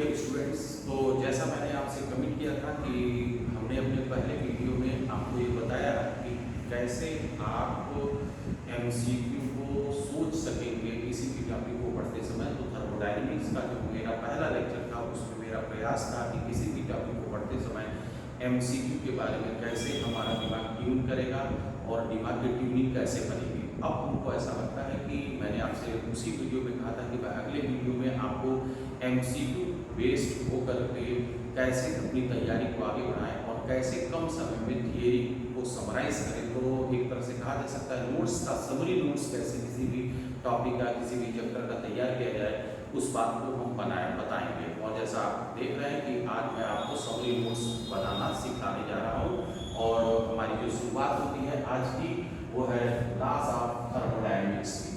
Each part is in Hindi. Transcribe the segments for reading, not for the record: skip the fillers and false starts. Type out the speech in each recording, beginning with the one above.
डियर स्टूडेंट्स, तो जैसा मैंने आपसे कमिट किया था कि हमने अपने पहले वीडियो में आपको ये बताया कि कैसे आप एमसीक्यू को सोच सकेंगे किसी भी टॉपिक को पढ़ते समय। तो थर्मोडायनेमिक्स का जो मेरा पहला लेक्चर था उसमें मेरा प्रयास था कि किसी भी टॉपिक को पढ़ते समय एमसीक्यू के बारे में कैसे हमारा दिमाग ट्यून करेगा और दिमाग की ट्यूनिंग कैसे बनेगी। अब हमको ऐसा लगता है कि मैंने आपसे उसी वीडियो में कहा था कि मैं अगले वीडियो में आपको एमसीक्यू बेस्ड होकर के कैसे अपनी तैयारी को आगे बढ़ाएं और कैसे कम समय में थियरी को समराइज करें। तो एक तरह से कहा जा सकता है नोट्स का समरी नोट्स कैसे किसी भी टॉपिक का किसी भी चैप्टर का तैयार किया जाए, उस बात को हम बताएंगे। और जैसा आप देख रहे हैं कि आज मैं आपको समरी नोट्स बनाना सिखाने जा रहा हूँ और हमारी जो शुरुआत होती है आज की वो है लॉस ऑफ थर्मोडायनेमिक्स की।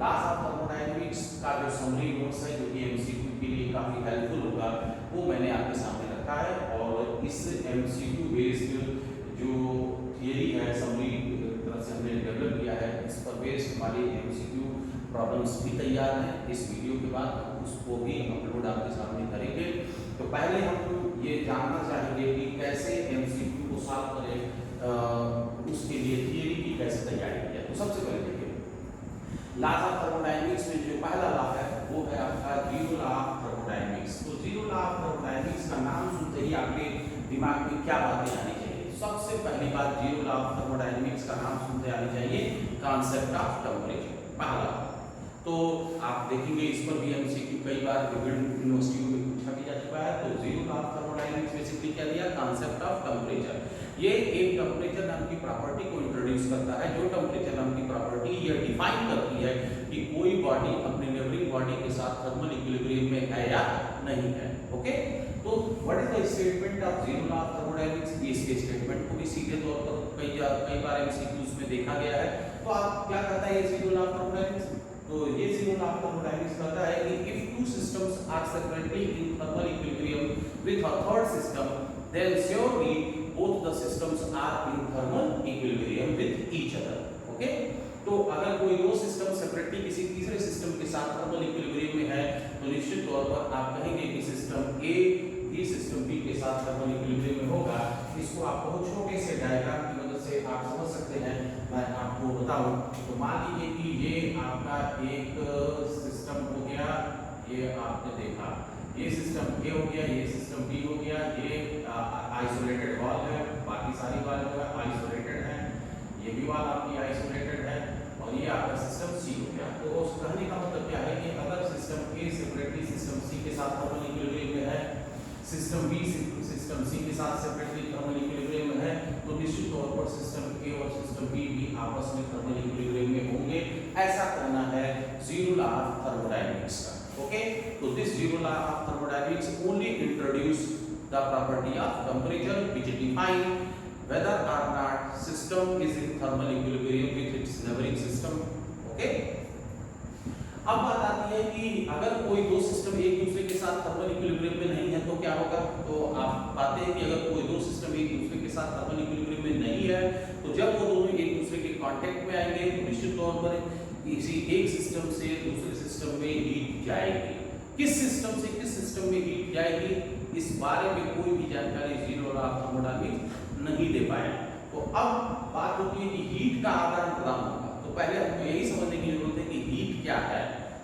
लॉस ऑफ थर्मोडायनेमिक्स का जो समरी नोट्स है जो कि एमसीक्यू के लिए काफी हेल्पफुल होगा वो मैंने आपके सामने रखा है। और इस एमसीक्यू बेस्ड जो थियरी है समरी तरह से हमने डेवलप किया है, इस पर बेस्ड हमारी एमसीक्यू प्रॉब्लम्स भी तैयार हैं। इस वीडियो के बाद हम उसको भी अपलोड आपके सामने करेंगे। तो पहले हम ये जानना चाहेंगे कि कैसे एमसीक्यू को सॉल्व करें, उसके लिए थियरी की कैसे तैयारी की जाए। तो सबसे पहले देखिए लॉस ऑफ थर्मोडायनेमिक्स में जो पहला लॉ है वो है आपका जीरो लॉ ऑफ थर्मोडायनेमिक्स। तो जीरो लॉ ऑफ थर्मोडायनेमिक्स का नाम सुनते ही आपके दिमाग में क्या बातें आनी चाहिए? सबसे पहली बात जीरो लॉ ऑफ थर्मोडायनेमिक्स का नाम सुनते आनी चाहिए कॉन्सेप्ट ऑफ टेम्परेचर। पहला तो आप देखेंगे इस पर भी एमसीक्यू कई बार विभिन्न यूनिवर्सिटियों में पूछा भी जा चुका है। तो zero law of thermodynamics basically क्या दिया? Concept of temperature. ये एक टेम्परेचर नाम की प्रॉपर्टी को इंट्रोड्यूस करता है। जो टेम्परेचर नाम की प्रॉपर्टी ये डिफाइन करती है कि कोई बॉडी अपने नेबरिंग बॉडी के साथ थर्मल इक्विलिब्रियम में है या नहीं है। ओके, तो what is the statement of zero law of thermodynamics? इसके स्टेटमेंट को भी सीधे तौर पर कई बार एमसीक्यूज में देखा गया है। तो आप क्या कहता है ये जीरो लॉ ऑफ थर्मोडायनेमिक्स? तो ये जीरो लॉ ऑफ थर्मोडायनेमिक्स कहता है कि if two systems are separately in thermal equilibrium with a third system then surely both the systems are in thermal equilibrium with each other. Okay, तो अगर कोई दो सिस्टम सेपरेटली किसी तीसरे सिस्टम के साथ थर्मल इक्विलिब्रियम में है तो निश्चित तौर पर आप कहेंगे कि सिस्टम ए भी सिस्टम बी के साथ थर्मल इक्विलिब्रियम में होगा। इसको आप बहुत छोटे से डायग्राम की मदद से आप समझ सकते हैं। मैं आपको बताऊं तो मान लीजिए कि ये आपका एक सिस्टम हो गया, ये आपने देखा ये सिस्टम ए हो गया, ये सिस्टम बी हो गया, ये आइसोलेटेड वॉल है, बाकी सारी वॉल जो है आइसोलेटेड है, ये भी वॉल आपकी आइसोलेटेड है और ये आपका सिस्टम सी हो गया। तो उस कहने का मतलब क्या है कि अगर सिस्टम ए सेपरेटली सिस्टम सी के साथ थर्मल इक्विलिब्रियम में है, सिस्टम बी सिस्टम सी के साथ सेपरेटली थर्मल इक्विलिब्रियम में है, तो निश्चित तौर पर सिस्टम ए और सिस्टम बी भी आपस में थर्मल इक्विलिब्रियम में होंगे। ऐसा करना है जीरो लॉ ऑफ थर्मोडायनेमिक्स का। Okay, so this zero law of thermodynamics only introduce the property of temperature which define whether or not system is in thermal equilibrium with its neighboring system. Okay, अब बात आती है कि अगर कोई दो सिस्टम एक दूसरे के साथ थर्मल इक्विलिब्रियम में नहीं है तो क्या होगा? तो आप पाते हैं कि अगर कोई दो सिस्टम एक दूसरे के साथ थर्मल इक्विलिब्रियम में नहीं है तो जब वो दोनों एक दूसरे के कांटेक्ट में आएंगे तो निश्चित तौर पर किसी एक सिस्टम से दूसरे सिस्टम में हीट जाएगी। किस सिस्टम से किस सिस्टम में हीट जाएगी इस बारे में कोई भी जानकारी जीरो लॉ ऑफ थर्मोडायनेमिक्स नहीं दे पाया। तो अब बात होती है कि हीट का आदान प्रदान होगा। तो पहले हमको यही समझने की जरूरत है कि हीट क्या है।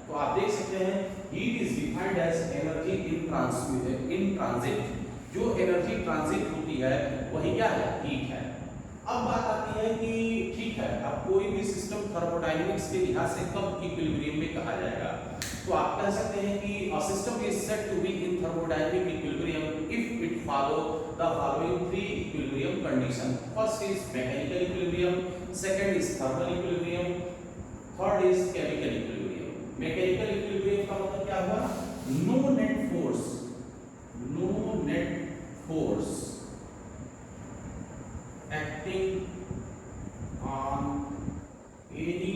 तो आप देख सकते हैं heat is defined as energy in transit. जो एनर्जी ट्रांजिट होती है वही क्या है? हीट है। अब बात आती है कि ठीक है, अब कोई भी सिस्टम थर्मोडायनेमिक्स के लिहाज से कब इक्विलिब्रियम में कहा जाएगा? तो आप कह सकते हैं कि a system is said to be in thermodynamic equilibrium if it follow the following three equilibrium condition. First is mechanical equilibrium, second is thermal equilibrium, third is chemical equilibrium. Mechanical equilibrium का मतलब क्या हुआ? No net force acting on any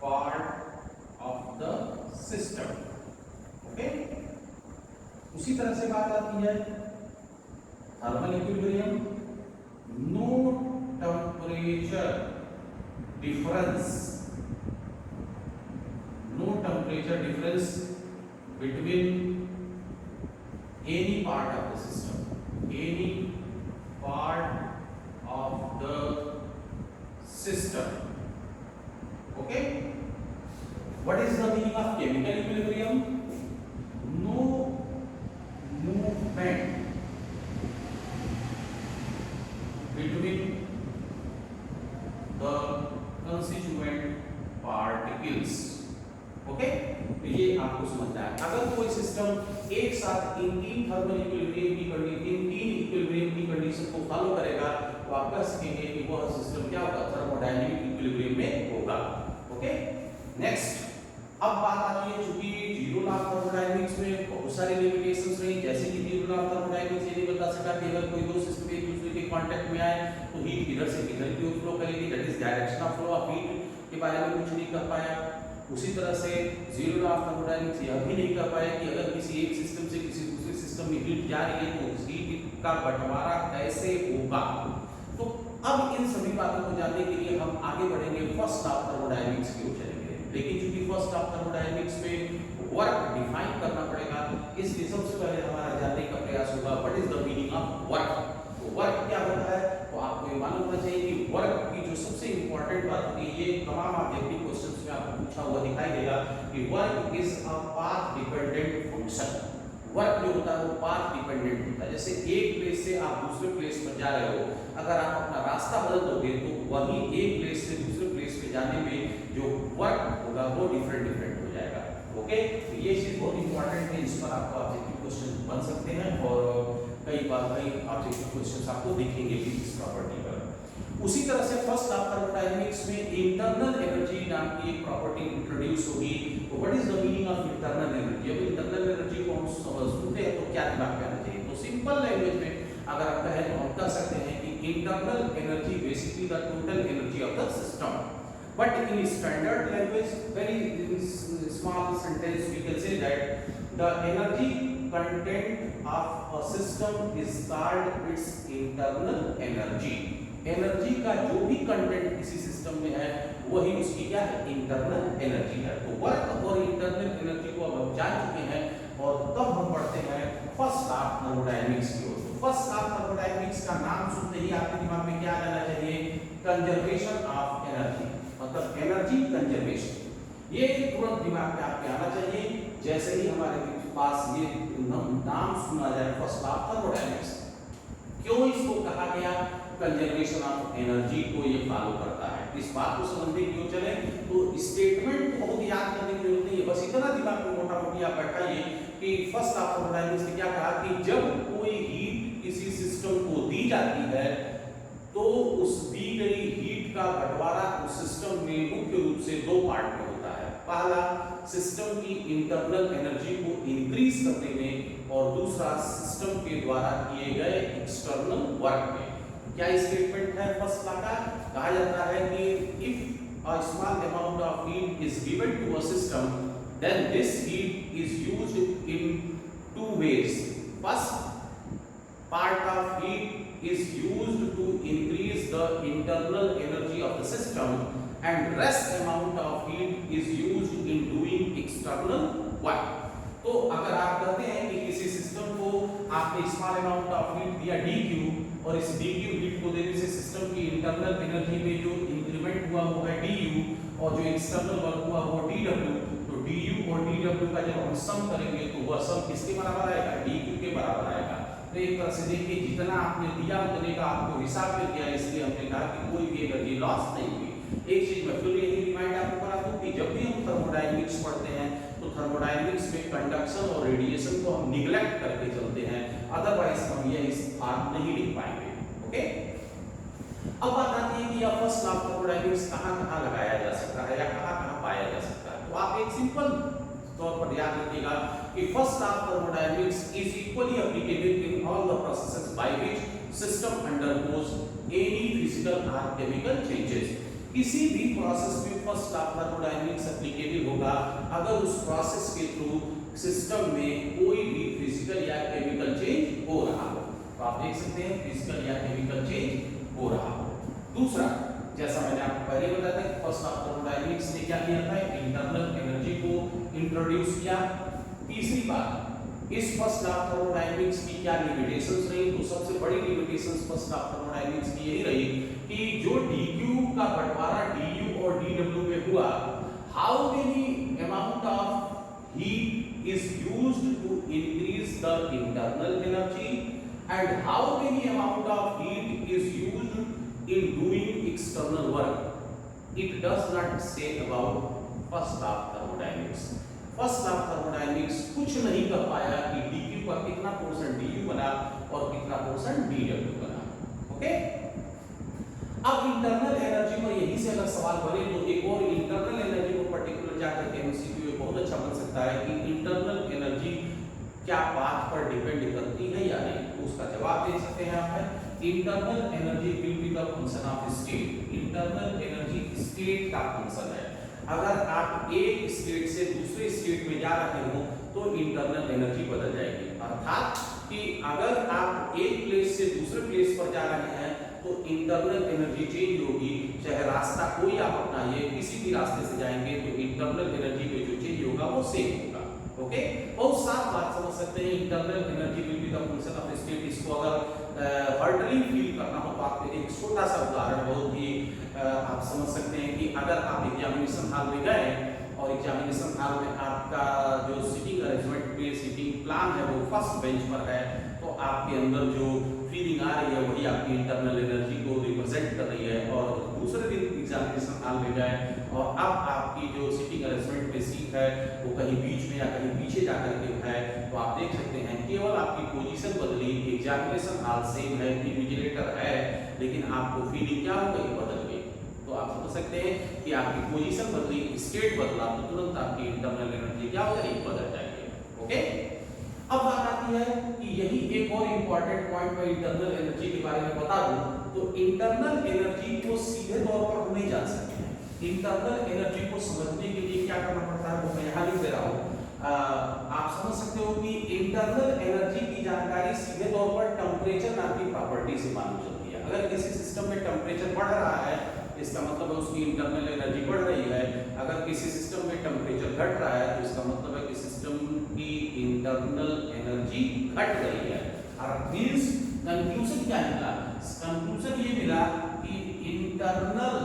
part of the system. Okay, उसी तरह से बात आती है thermal equilibrium, no temperature difference between any part of the system, any part of the system. Okay, what is the meaning of chemical equilibrium? No movement between the constituent particles. Okay, तो ये आपको समझना है। अगर कोई सिस्टम एक साथ इन तीन थर्मल इक्विलिब्रियम की कंडीशन को फॉलो करेगा तो आप कह सकेंगे कि वह सिस्टम क्या होगा, थर्मोडायनामिक इक्विलिब्रियम में होगा। ओके, नेक्स्ट अब बात आती है, चूंकि जीरो लॉ ऑफ थर्मोडायनामिक्स में बहुत सारी लिमिटेशंस रही, जैसे कि जीरो लॉ ऑफ थर्मोडायनामिक्स ये नहीं बता सकता कि अगर कोई दो सिस्टम एक दूसरे के कांटेक्ट में आए तो हीट इधर से इधर की ओर फ्लो करेगी, that is direction of flow of heat के बारे में कुछ नहीं कर पाया। उसी तरह से जीरो लॉ ऑफ थर्मोडायनामिक्स यह भी नहीं कर पाया कि अगर किसी एक सिस्टम से किसी दूसरे सिस्टम में हीट जा रही है तो उस हीट का बंटवारा कैसे होगा। तो अब इन सभी बातों को जानने के लिए हम आगे बढ़ेंगे, फर्स्ट लॉ ऑफ थर्मोडायनामिक्स की ओर चलेंगे। लेकिन चूंकि फर्स्ट लॉ ऑफ थर्मोडायनामिक्स में वर्क डिफाइन करना पड़ेगा, इसलिए सबसे पहले हमारा जानने का प्रयास होगा what is the meaning of work. तो वर्क क्या होता है, तो आपको ये मालूम होना चाहिए कि वर्क की जो सबसे इंपॉर्टेंट बात होती है, ये तमाम ऑब्जेक्टिव क्वेश्चंस में आपको पूछा हुआ दिखाई देगा कि work is a path dependent function. Work जो होता है वो पाथ डिपेंडेंट होता है। जैसे एक प्लेस से आप दूसरे प्लेस पर जा रहे हो, अगर आप अपना रास्ता बदल दोगे तो वही एक प्लेस से दूसरे प्लेस पे जाने में जो वर्क होगा वो डिफरेंट हो जाएगा। ओके, तो ये चीज बहुत इंपॉर्टेंट है, इस पर आपको ऑब्जेक्टिव क्वेश्चन बन सकते हैं और कई ऑब्जेक्टिव क्वेश्चंस आपको दिखेंगे भी इस प्रॉपर्टी पर। उसी तरह से फर्स्ट लॉ ऑफ थर्मोडायनामिक्स में इंटरनल एनर्जी नाम की एक प्रॉपर्टी इंट्रोड्यूस होगी। तो what is the meaning of internal energy? अब इंटरनल एनर्जी को हम सुनते हैं तो क्या दिमाग में आना चाहिए? तो सिंपल लैंग्वेज में अगर आप कहें तो हम कह सकते हैं कि internal energy basically the total energy of the system. But in standard language, very small sentence, we can say that the energy content of a system is called its internal energy. Energy का जो भी कंटेंट किसी सिस्टम में है वही उसकी क्या है, इंटरनल एनर्जी है। तो वर्क और इंटरनल एनर्जी को अब हम जान चुके हैं और तब हम पढ़ते हैं फर्स्ट लॉ ऑफ थर्मोडायनामिक्स की ओर। तो फर्स्ट लॉ ऑफ थर्मोडायनामिक्स का नाम सुनते ही आपके दिमाग में क्या आना चाहिए, कंजर्वेशन ऑफ एनर्जी, मतलब एनर्जी कंजर्वेशन। ये तुरंत दिमाग में आपके आना चाहिए जैसे ही हमारे पास ये नाम सुना जाए फर्स्ट लॉ ऑफ थर्मोडायनामिक्स। क्यों इसको कहा गया, कंजर्वेशन ऑफ एनर्जी को ये फॉलो करता है। इस बात को समझने की ओर चले तो स्टेटमेंट बहुत याद करने की जरूरत नहीं है, बस इतना दिमाग में मोटा मोटी आप बैठाइए कि फर्स्ट लॉ ऑफ थर्मोडायनामिक्स ने क्या कहा कि जब कोई हीट किसी सिस्टम को दी जाती है तो उस दी गई हीट का बंटवारा उस सिस्टम में मुख्य रूप से दो पार्ट में होता है। पहला सिस्टम की इंटरनल एनर्जी को इंक्रीज करने में और दूसरा सिस्टम के द्वारा किए गए एक्सटर्नल वर्क में। क्या स्टेटमेंट है फर्स्ट लॉ का? कहा जाता है कि if a small amount of heat is given to a system then this heat is used in two ways. First part of heat is used to increase the internal energy of the system and rest amount of heat is used in doing external work। तो अगर आप कहते हैं कि किसी सिस्टम को आपने स्मॉल अमाउंट ऑफ हीट दिया dq और इस dq हीट को देने से सिस्टम की इंटरनल एनर्जी में जो इंक्रीमेंट हुआ वो है du और जो एक्सटर्नल वर्क हुआ वो dw, तो du और dw का जब हम सम करेंगे तो वह सम किसके बराबर आएगा, dq के बराबर आएगा। तो एक तरह से देखिए जितना आपने दिया उतने का आपको हिसाब मिल गया, इसलिए हमने कहा कि कोई भी एनर्जी लॉस नहीं हुई। एक चीज मैं फिर यही रिमाइंड आपको करा दूं कि जब भी हम थर्मोडायनामिक्स पढ़ते हैं तो थर्मोडायनामिक्स में कंडक्शन और रेडिएशन को हम निग्लेक्ट करके चलते हैं, अदरवाइज हम ये इस बात नहीं लिख पाएंगे। ओके, अब बात आती है कि यह फर्स्ट लॉ ऑफ थर्मोडायनामिक्स कहां-कहां लगाया जा सकता है या कहां-कहां पाया जा सकता है। तो आप एक सिंपल तौर पर याद रखिएगा कि first law of thermodynamics is equally applicable in all the processes by which system undergoes any physical और केमिकल चेंजेस। किसी भी प्रोसेस में first law of thermodynamics applicable होगा अगर उस प्रोसेस के थ्रू सिस्टम में कोई भी फिजिकल या केमिकल चेंज हो रहा हो। तो आप देख सकते हैं फिजिकल या केमिकल चेंज हो रहा हो। दूसरा, जैसा मैंने आपको पहले बताया था कि फर्स्ट लॉ ऑफ थर्मोडायनामिक्स ने क्या किया था, इंटरनल एनर्जी को इंट्रोड्यूस किया। तीसरी बात, इस फर्स्ट लॉ ऑफ थर्मोडायनेमिक्स की क्या लिमिटेशंस रही? तो सबसे बड़ी limitations first law of thermodynamics की यही रही कि जो dq का बंटवारा du और dw में हुआ, how many amount of heat is used to increase the internal energy and how many amount of heat is used in doing external work. It does not say about first law of thermodynamics. First law of thermodynamics कुछ नहीं कर पाया कि dq का कितना पोर्शन du बना और कितना पोर्शन dw बना. ओके, अब इंटरनल एनर्जी में यही से अगर सवाल बने तो एक और इंटरनल एनर्जी को पर्टिकुलर जाकर के एमसीक्यू बहुत अच्छा बन सकता है कि इंटरनल एनर्जी क्या पाथ पर डिपेंड करती है या नहीं. तो उसका जवाब दे सकते हैं आप. Internal energy will be the function of state. Internal energy state का फंक्शन है. अगर आप एक स्टेट से दूसरे स्टेट में जा रहे हो तो इंटरनल एनर्जी बदल जाएगी. अर्थात कि अगर आप एक प्लेस से दूसरे प्लेस पर जा रहे हैं तो इंटरनल एनर्जी चेंज होगी. चाहे रास्ता कोई आप अपनाइए, किसी भी रास्ते से जाएंगे तो इंटरनल एनर्जी में जो चेंज होगा वो सेम होगा. ओके, बहुत साफ बात समझ सकते हैं. Internal energy will be the function of state. इसको अगर हर्डलिंग फील करना हो तो आप एक छोटा सा उदाहरण बहुत ही आप समझ सकते हैं कि अगर आप एग्जामिनेशन हॉल में गए और एग्जामिनेशन हॉल में आपका जो सीटिंग अरेंजमेंट में सीटिंग प्लान है वो फर्स्ट बेंच पर है, तो आपके अंदर जो फीलिंग आ रही है वही आपकी इंटरनल एनर्जी को रिप्रेजेंट कर रही है. और दूसरे दिन एग्जामिनेशन हॉल में गए और अब आपकी जो सीटिंग अरेंजमेंट में सीट है वो कहीं बीच में या कहीं पीछे जाकर के है, तो आप देख सकते हैं केवल आपकी पोजीशन बदली. एग्जामिनेशन हॉल सेम है, इन्विजिलेटर है, लेकिन आपको फीलिंग क्या हो गई? बदल गई. तो आप समझ सकते हैं कि आपकी पोजीशन बदली, स्टेट बदला तो तुरंत आपकी इंटरनल एनर्जी क्या हो जाएगी? बदल जाएगी. ओके, अब बात आती है कि यही एक और इंपॉर्टेंट पॉइंट मैं इंटरनल एनर्जी के बारे में बता दूं. तो इंटरनल एनर्जी को सीधे तौर पर हम नहीं जान सकते हैं. इंटरनल एनर्जी को समझने के लिए क्या करना पड़ता है वो मैं यहाँ लिख दे रहा हूँ. आप समझ सकते हो कि इंटरनल एनर्जी की जानकारी सीधे तौर पर टेम्परेचर नाम की प्रॉपर्टी से मालूम चलती है. अगर किसी सिस्टम में टेम्परेचर बढ़ रहा है इसका मतलब है उसकी इंटरनल एनर्जी बढ़ रही है. अगर किसी सिस्टम में टेम्परेचर घट रहा है तो इसका मतलब है कि सिस्टम की इंटरनल एनर्जी घट रही है. और मींस कंक्लूजन क्या निकला? कंक्लूजन ये मिला कि internal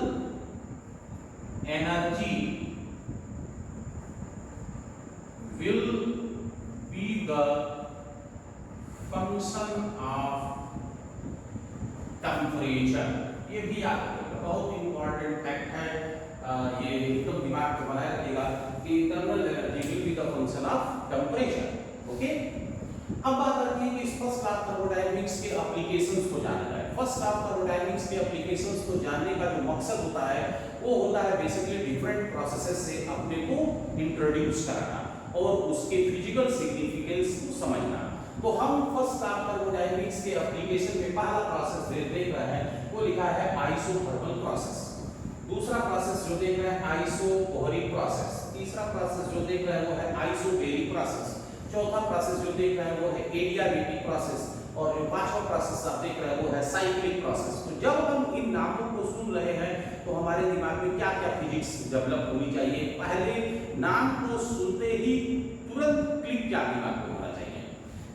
energy will be the function of temperature. ये भी याद रखिएगा, बहुत इंपॉर्टेंट फैक्ट है. ये एकदम दिमाग में बनाए रखिएगा कि internal energy will be the function of temperature. Okay, अब बात करते हैं कि इस फर्स्ट लॉ ऑफ थर्मोडायनेमिक्स के एप्लीकेशंस को जाना जाए. फर्स्ट लॉ ऑफ थर्मोडायनेमिक्स के एप्लीकेशंस को जानने का जो मकसद होता है वो होता है बेसिकली डिफरेंट प्रोसेसेस से अपने को इंट्रोड्यूस कराना और उसके फिजिकल सिग्निफिकेंस को समझना. तो हम फर्स्ट लॉ ऑफ थर्मोडायनेमिक्स के एप्लीकेशन में पहला प्रोसेस देख रहे हैं वो लिखा है आइसोथर्मल प्रोसेस. दूसरा प्रोसेस जो देख रहे हैं आइसोकोरिक प्रोसेस. तीसरा प्रोसेस जो देख रहे हैं वो है आइसोबेरिक प्रोसेस. चौथा प्रोसेस जो देख रहे हैं वो है एडियाबेटिक प्रोसेस. और जो पांचवा प्रोसेस आप देख रहे हैं वो है साइक्लिक प्रोसेस. तो जब हम इन नामों को सुन रहे हैं तो हमारे दिमाग में क्या क्या फिजिक्स डेवलप होनी चाहिए? पहले नाम को सुनते ही तुरंत क्लिक क्या दिमाग में होना चाहिए?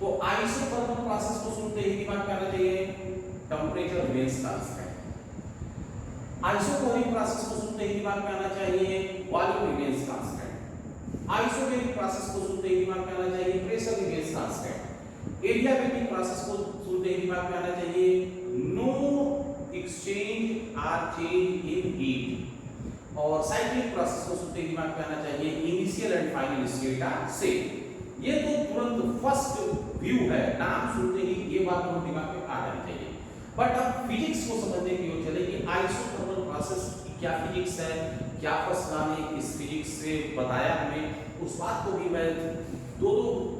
तो आइसोथर्मल प्रोसेस को सुनते ही दिमाग में आना चाहिए temperature remains constant. Isochoric process को सुनते ही दिमाग में आना चाहिए volume remains constant. Isobaric process को सुनते ही दिमाग में आना चाहिए pressure remains constant. Adiabatic process को सुनते ही दिमाग में आना चाहिए no exchange or change in heat. और साइक्लिक प्रोसेस को सुनते ही दिमाग में आना चाहिए initial and final state are same. ये तो तुरंत फर्स्ट व्यू है, नाम सुनते ही ये बात तो दिमाग में आ जानी चाहिए. बट अब फिजिक्स को समझने की ओर चले कि आइसोथर्मल प्रोसेस की क्या फिजिक्स है, क्या फर्स्ट लॉ ने इस फिजिक्स से बताया हमें, उस बात को भी मैं दो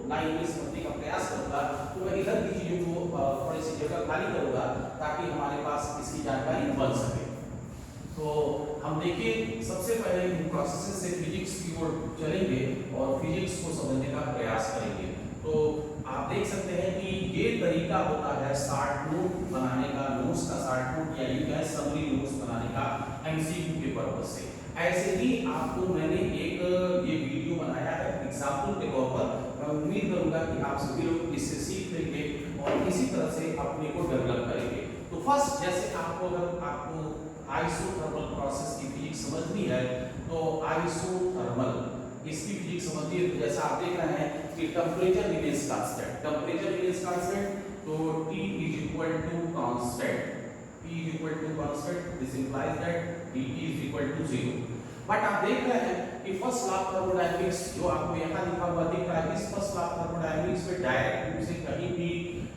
लाइन में समझने का प्रयास करूंगा. तो मैं इधर की चीजों को थोड़ी सी जगह खाली करूंगा ताकि हमारे पास इसकी जानकारी बन सके. तो हम देखिए सबसे पहले इन प्रोसेसेस से फिजिक्स की ओर चलेंगे और फिजिक्स को समझने का प्रयास करेंगे. तो आप देख सकते हैं कि ये तरीका होता है शॉर्ट नोट बनाने का, नोट्स का शॉर्ट नोट या यूं कहें समरी नोट्स बनाने का एमसीक्यू के पर्पस से. ऐसे ही आपको मैंने एक ये वीडियो बनाया है एग्जांपल के तौर पर. मैं मैं उम्मीद करूंगा कि आप सभी लोग इससे सीख लेंगे और इसी तरह से अपने को डेवलप करेंगे। तो फर्स्ट, जैसे आपको आइसोथर्मल प्रोसेस की फिजिक्स समझनी है, तो आइसोथर्मल इसकी फिजिक्स समझनी है। तो जैसा आप देख रहे हैं कि temperature remains constant, temperature remains constant, तो T is equal to constant, T is equal to constant, this implies that dT is equal to 0। But आप देख रहे हैं कि फर्स्ट लॉ ऑफ थर्मोडायनामिक्स जो आपको यहाँ लिखा हुआ दिख रहा है, इस फर्स्ट लॉ ऑफ थर्मोडायनामिक्स में डायरेक्ट रूप से कहीं भी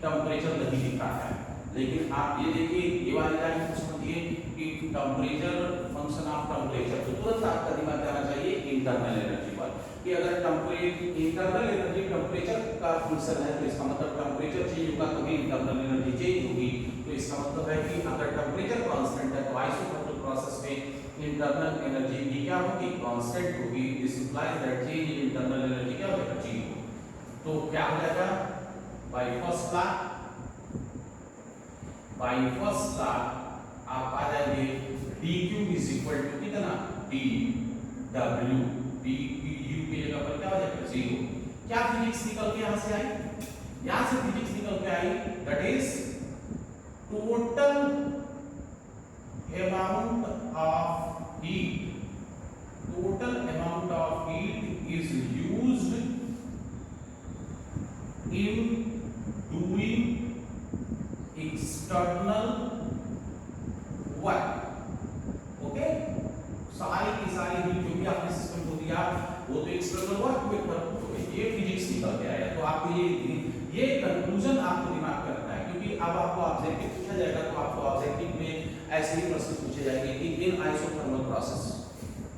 टेम्परेचर नहीं लिखा है। लेकिन आप ये देखिए, ये वाली लाइन को समझिए कि टेम्परेचर, फंक्शन ऑफ टेम्परेचर, तो तुरंत आपका दिमाग जाना चाहिए इंटरनल एनर्जी पर, कि अगर इंटरनल एनर्जी टेम्परेचर का फंक्शन है तो इसका मतलब टेम्परेचर चेंज होगा तभी इंटरनल एनर्जी चेंज होगी। तो इसका मतलब है कि अगर टेम्परेचर कांस्टेंट है तो आइसोथर्मल प्रोसेस में इंटरनल एनर्जी भी क्या होगी, कांस्टेंट होगी। This implies that change in internal energy क्या होगा, 0। तो क्या हो जाएगा, बाय फर्स्ट लॉ आप आ जाएंगे dq इज इक्वल टू कितना, dw, dq की जगह पर क्या हो जाएगा, 0। क्या फिजिक्स निकल के यहां से आई, यहां से फिजिक्स निकल के आई, that is total amount of heat, total amount of heat is used in doing external work। Okay, सारी की सारी हीट जो भी आपने सिस्टम को दिया वो तो एक्सटर्नल वर्क में खत्म हो गई। ये फिजिक्स निकल के आया। तो आपको ये कंक्लूजन आपको दिमाग में रखना है, क्योंकि अब आपको ऑब्जेक्टिव पूछा जाएगा तो आपको ऑब्जेक्टिव में ऐसे ही प्रश्न पूछे जाएंगे कि इन आइसोथर्मल प्रोसेस,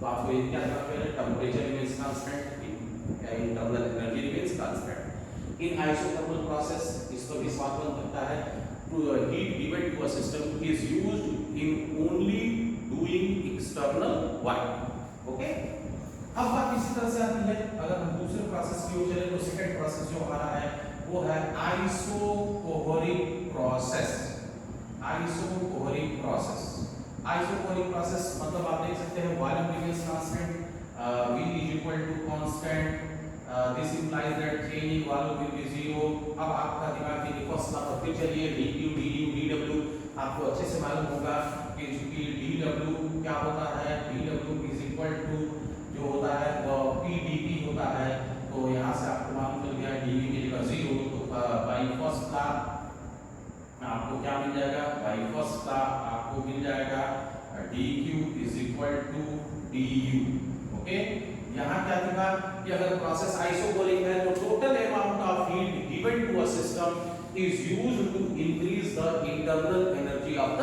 तो आपको ये क्या करना है, temperature remains constant, internal energy remains constant. In isothermal process इसको भी बात बन सकता है, to heat given to a system is used in only doing external work. Okay, अब बात इसी तरह से आती है, अगर हम दूसरे प्रोसेस की ओर चले तो सेकंड प्रोसेस जो हमारा है वो है आइसोकोहरिक प्रोसेस। आइसोकोहरिक प्रोसेस, आइसोकोहरिक प्रोसेस मतलब आप देख सकते हैं volume remains constant, V is equal to constant, this implies that change in volume will be 0। अब आपका दिमाग की फर्स्ट लॉ पर फिर चलिए, dq du dw आपको अच्छे से मालूम होगा कि चूंकि dw क्या होता है, dw is equal to जो होता है वो p dp होता है। तो यहाँ से आपको मालूम चल गया dv की जगह 0, तो बाई फर्स्ट लॉ आपको क्या मिल जाएगा, बाई फर्स्ट लॉ आपको मिल जाएगा dq is equal to du। Okay, यहाँ क्या दिखा कि अगर प्रोसेस आइसोकोरिक है तो total amount of heat given to a system is used to increase the internal energy of the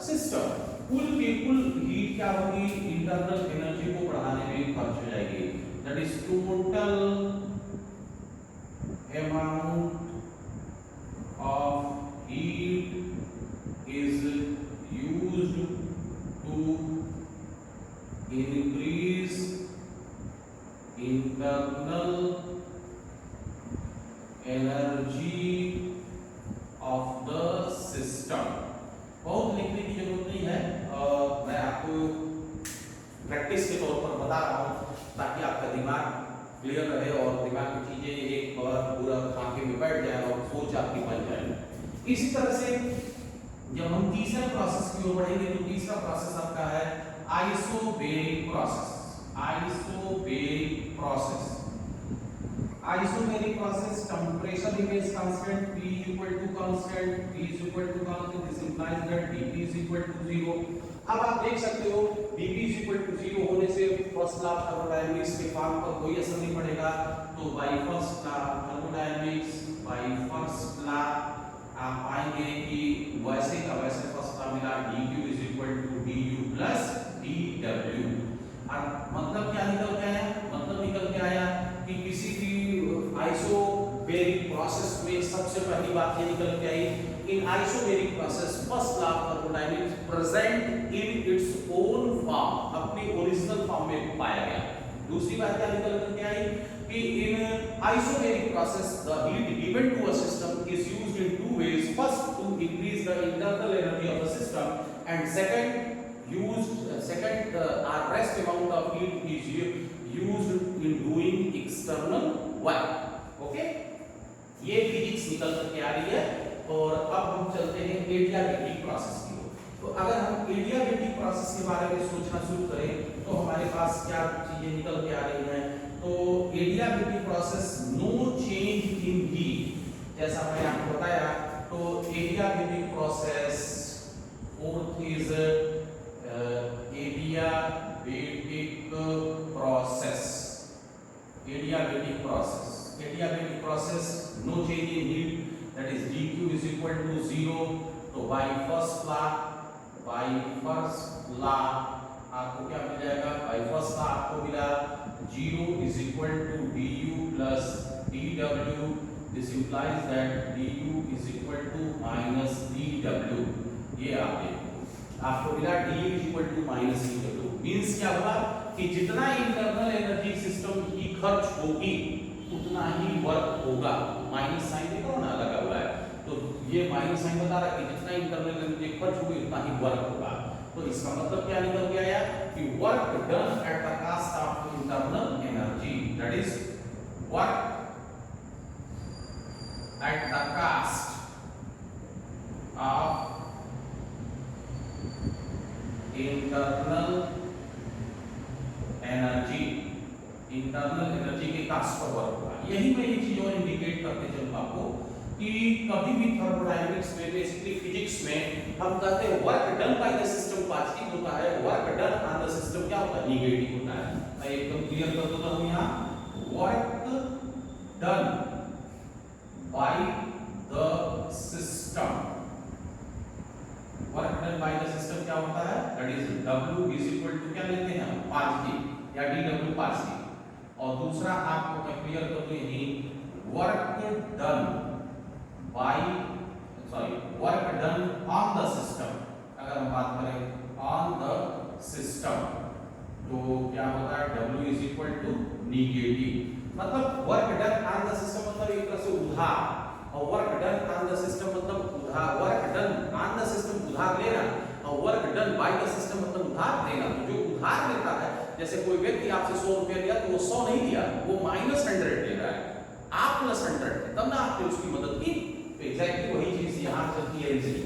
system. कुल की कुल हीट क्या होगी, इंटरनल एनर्जी को बढ़ाने में खर्च हो जाएगी। That is total amount of heat is used to increase internal energy of the system। बहुत लिखने की जरूरत नहीं है, मैं आपको प्रैक्टिस के तौर पर बता रहा हूँ ताकि आपका दिमाग क्लियर रहे और दिमाग की चीजें एक बार पूरा आंखें में बैठ जाए और सोच आपकी बन जाए। इसी तरह से जब हम तीसरे प्रोसेस की ओर बढ़ेंगे तो तीसरा प्रोसेस आपका है isobaric process. Isobaric process, isobaric process temperature remains constant, P equal to constant, V is equal to constant, this implies that dP is equal to 0। अब आप देख सकते हो dP इज इक्वल टू 0 होने से फर्स्ट लॉ ऑफ थर्मोडायनामिक्स के फॉर्म पर कोई असर नहीं पड़ेगा। तो by first law thermodynamics, by first law आप पाएंगे कि वैसे का वैसे फर्स्ट लॉ मिला, dQ is equal to du plus dW। और मतलब क्या निकल के आया, मतलब निकल के आया कि किसी भी आइसोबेरिक प्रोसेस में सबसे पहली बात ये निकल के आई, in isobaric process first law of thermodynamics present in its own form, अपनी ओरिजिनल फॉर्म में पाया गया। दूसरी बात क्या निकल के आई कि in isobaric process the heat given to a system is used in two ways, first to increase the internal energy of the system and second rest amount of heat is used in doing external work। Okay, ये फिजिक्स निकल करके आ रही है। और अब हम चलते हैं एडियाबेटिक प्रोसेस की ओर। तो अगर हम एडियाबेटिक प्रोसेस के बारे में सोचना शुरू करें तो हमारे पास क्या चीजें निकल के आ रही हैं। तो adiabatic process, no change in heat, जैसा मैंने आपको बताया। तो adiabatic process, fourth is adiabatic process. Adiabatic process, adiabatic process, no change in heat, that is dq is equal to 0। तो by first law आपको क्या मिल जाएगा, by first law आपको मिला 0 is equal to du plus dw। this implies that du is equal to minus dw। ये आप देखो आपको मिला du is equal to minus dw, means क्या हुआ कि जितना इंटरनल एनर्जी सिस्टम की खर्च होगी उतना ही वर्क होगा। माइनस साइन देखो ना लगा हुआ है, तो ये माइनस साइन बता रहा है कि जितना इंटरनल एनर्जी खर्च होगी उतना ही वर्क होगा। तो इसका मतलब क्या निकल के आया कि work done at the cost of internal energy, that is work at the cost of internal energy, internal energy के कास्ट पर वर्क होगा। यही मैं ये चीज और इंडिकेट करते चलूं आपको कि कभी भी थर्मोडायनामिक्स में, बेसिकली फिजिक्स में हम कहते हैं work done by the system positive होता है, work done on the system क्या होता है, नेगेटिव होता है। मैं एकदम क्लियर कर देता हूं यहां, work done by the system, work done by the system क्या होता है, that is W is equal to क्या लेते हैं हम, पॉजिटिव या dW पॉजिटिव। और दूसरा आपको मैं क्लियर कर दूं यही, work done bye, sorry, work done on the system. अगर हम बात करें ऑन द सिस्टम तो क्या होता है, W is equal to negative. मतलब work done on the system मतलब एक तरह से उधार, और work done on the system मतलब उधार, work done on the system उधार लेना, और work done by the system मतलब उधार देना। तो जो उधार लेता है, जैसे कोई व्यक्ति आपसे 100 रुपया लिया तो वो 100 नहीं दिया, वो -100 ले रहा है, आप +100 तब ना आपने उसकी मदद की। तो एग्जैक्टली वही चीज यहां चलती है इजीली।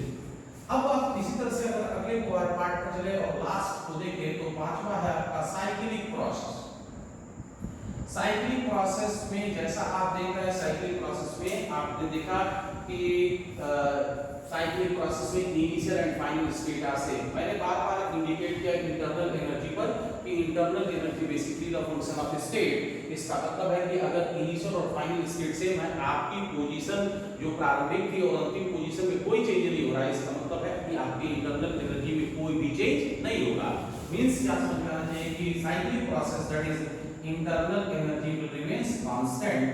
अब आप इसी तरह से अगर अगले पार्ट पर चले और लास्ट को देखें तो पांचवा है आपका साइक्लिक प्रोसेस। साइक्लिक प्रोसेस में जैसा आप देख रहे हैं, साइक्लिक प्रोसेस में आपने देखा कि साइक्लिक प्रोसेस में इनिशियल एंड फाइनल स्टेट से मैंने बार-बार इंडिकेट किया इंटरनल एनर्जी पर कि internal energy basically the function of state. इसका मतलब है कि अगर इनिशियल और फाइनल स्टेट से मैं आपकी पोजीशन जो प्रारंभिक थी और अंतिम पोजीशन में कोई चेंज नहीं हो रहा है, इसका मतलब है कि आपकी इंटरनल एनर्जी में कोई भी चेंज नहीं होगा। मींस क्या समझ में आना चाहिए कि cyclic process that is internal energy will remains constant.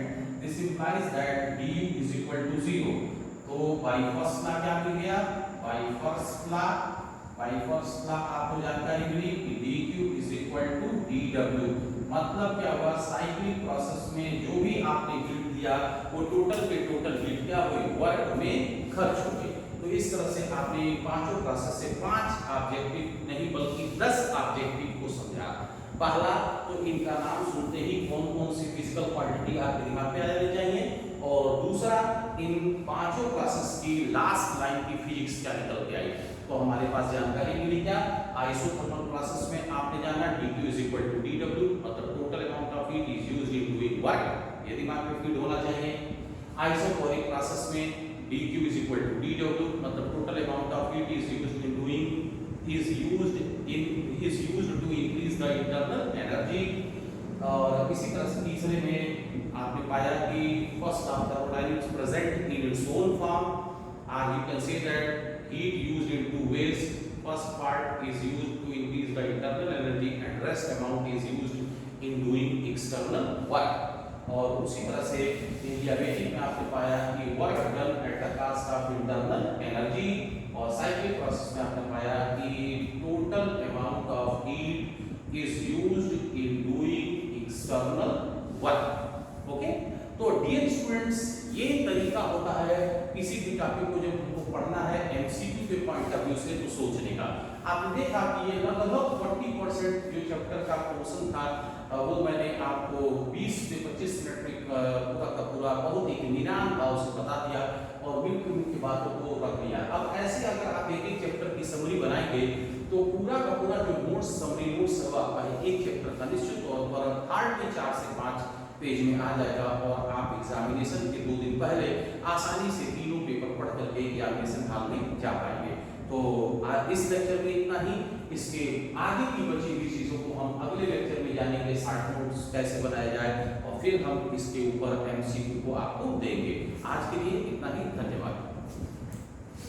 This implies that du is equal to 0। तो बाय फर्स्ट लॉ क्या मिल गया, बाय फर्स्ट लॉ आपको जानकारी मिली कि dq is equal to dw। मतलब क्या हुआ, साइक्लिक प्रोसेस में जो भी आपने हीट दिया वो टोटल के टोटल हीट क्या हुई, वर्क में खर्च हो गई। तो इस तरह से आपने पांचों प्रोसेस से 5 ऑब्जेक्टिव नहीं बल्कि 10 ऑब्जेक्टिव को समझा। पहला तो इनका नाम सुनते ही कौन कौन सी फिजिकल क्वांटिटी आपके दिमाग में आ जानी चाहिए, और दूसरा इन पांचों क्लासेस की लास्ट लाइन की फिजिक्स क्या निकल के आई। तो हमारे पास जानकारी मिली क्या, आइसोथर्मल प्रोसेस में आपने जाना dq is equal to dw, मतलब total amount of heat is used in doing work, ये दिमाग में फीड होना चाहिए। आइसोकोरिक प्रोसेस में dq is equal to dw, मतलब total amount of heat is used in doing is used to increase the internal energy। और इसी तरह से तीसरे में आपने पाया कि first of thermodynamics present in its own form, you can say that heat used in two ways। first part is used to increase the internal energy and rest amount is used in doing external work। और उसी तरह से एडियाबेटिक में आपने पाया कि work done at the cost of internal energy, और साइक्लिक प्रोसेस में आपने पाया कि total amount of heat is used in doing external work. Okay, तो डियर स्टूडेंट्स, ये तरीका होता है किसी भी टॉपिक को जब हमको पढ़ना है एमसीक्यू के पॉइंट ऑफ व्यू से तो सोचने का। आपने देखा कि ये लगभग 40% जो चैप्टर का पोर्शन था वो मैंने आपको 20 से 25 मिनट में पूरा का पूरा बहुत ही निरान भाव से बता दिया और बिल्कुल मुख्य बातों को रख लिया। अब ऐसे अगर आप एक एक चैप्टर की समरी बनाएंगे तो पूरा का पूरा जो नोट्स समरी नोट्स है आपका एक चैप्टर का निश्चित तौर पर हार्ड में 4 से 5 पेज में आ जाएगा और आप एग्जामिनेशन के 2 दिन पहले आसानी से तीनों पेपर पढ़ करके एग्जामिनेशन हॉल में जा पाएंगे। तो इस लेक्चर में इतना ही। इसके आगे की बची हुई चीजों को हम अगले लेक्चर में जानेंगे, शॉर्ट नोट्स कैसे बनाया जाए और फिर हम इसके ऊपर एमसीक्यू को आपको देंगे। आज के लिए इतना ही, धन्यवाद।